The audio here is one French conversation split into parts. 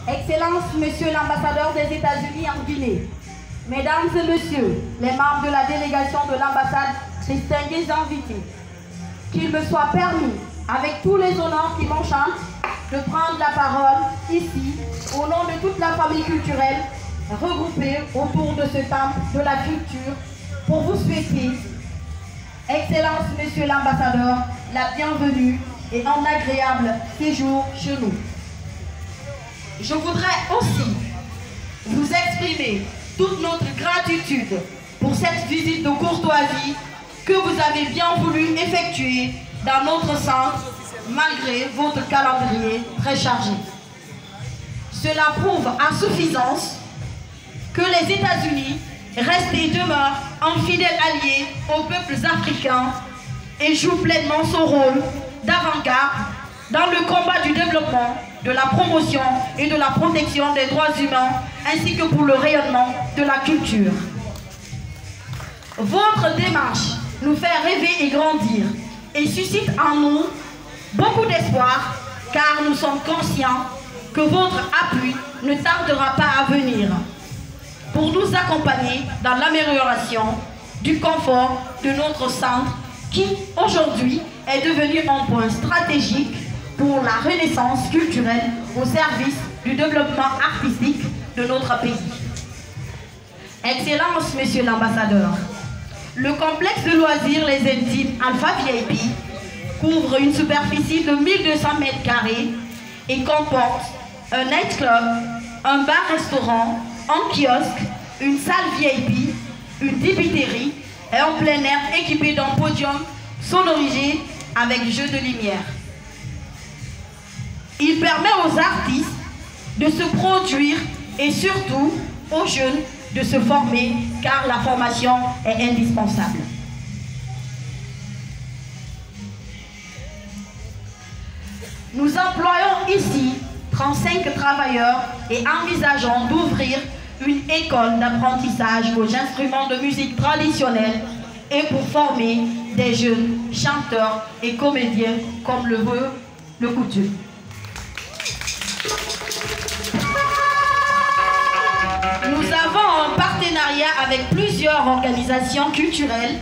Excellence, Monsieur l'ambassadeur des États-Unis en Guinée, Mesdames et Messieurs, les membres de la délégation de l'ambassade, distingués invités, qu'il me soit permis, avec tous les honneurs qui m'enchantent, de prendre la parole ici, au nom de toute la famille culturelle, regroupée autour de ce temple de la culture, pour vous souhaiter, Excellence, Monsieur l'ambassadeur, la bienvenue et un agréable séjour chez nous. Je voudrais aussi vous exprimer toute notre gratitude pour cette visite de courtoisie que vous avez bien voulu effectuer dans notre centre malgré votre calendrier très chargé. Cela prouve à suffisance que les États-Unis restent et demeurent un fidèle allié aux peuples africains et jouent pleinement son rôle d'avant-garde dans le combat du développement, de la promotion et de la protection des droits humains, ainsi que pour le rayonnement de la culture. Votre démarche nous fait rêver et grandir et suscite en nous beaucoup d'espoir, car nous sommes conscients que votre appui ne tardera pas à venir pour nous accompagner dans l'amélioration du confort de notre centre qui, aujourd'hui, est devenu un point stratégique pour la renaissance culturelle au service du développement artistique de notre pays. Excellence, Monsieur l'ambassadeur, le complexe de loisirs Les Intimes Alpha VIP couvre une superficie de 1200 m² et comporte un nightclub, un bar-restaurant, un kiosque, une salle VIP, une débiterie et un plein air équipé d'un podium sonorisé avec jeu de lumière. Il permet aux artistes de se produire et surtout aux jeunes de se former, car la formation est indispensable. Nous employons ici 35 travailleurs et envisageons d'ouvrir une école d'apprentissage aux instruments de musique traditionnelle et pour former des jeunes chanteurs et comédiens comme le veut le coutume. Nous avons un partenariat avec plusieurs organisations culturelles,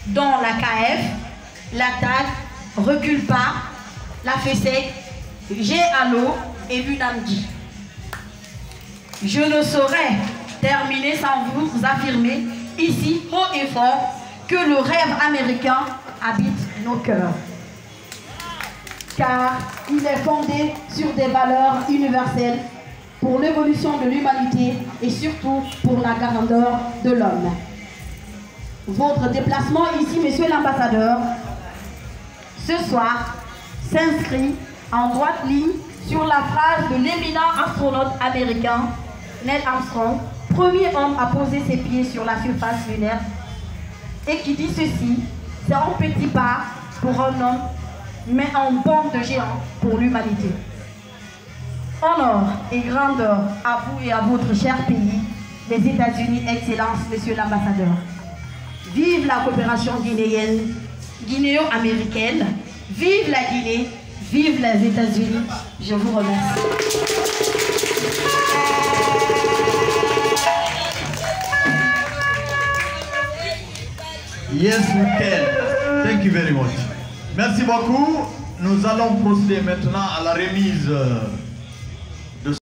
dont la CAF, la TAG, Recule Pas, la FESEC, GALO et l'UNAMDI. Je ne saurais terminer sans vous affirmer ici haut et fort que le rêve américain habite nos cœurs. Car il est fondé sur des valeurs universelles pour l'évolution de l'humanité et surtout pour la grandeur de l'homme. Votre déplacement ici, Monsieur l'ambassadeur, ce soir, s'inscrit en droite ligne sur la phrase de l'éminent astronaute américain Neil Armstrong, premier homme à poser ses pieds sur la surface lunaire, et qui dit ceci: c'est un petit pas pour un homme, mais un bond de géant pour l'humanité. Honneur et grandeur à vous et à votre cher pays, les États-Unis, Excellence, Monsieur l'ambassadeur. Vive la coopération guinéenne, guinéo-américaine, vive la Guinée, vive les États-Unis. Je vous remercie. Yes, we can. Thank you very much. Merci beaucoup. Nous allons procéder maintenant à la remise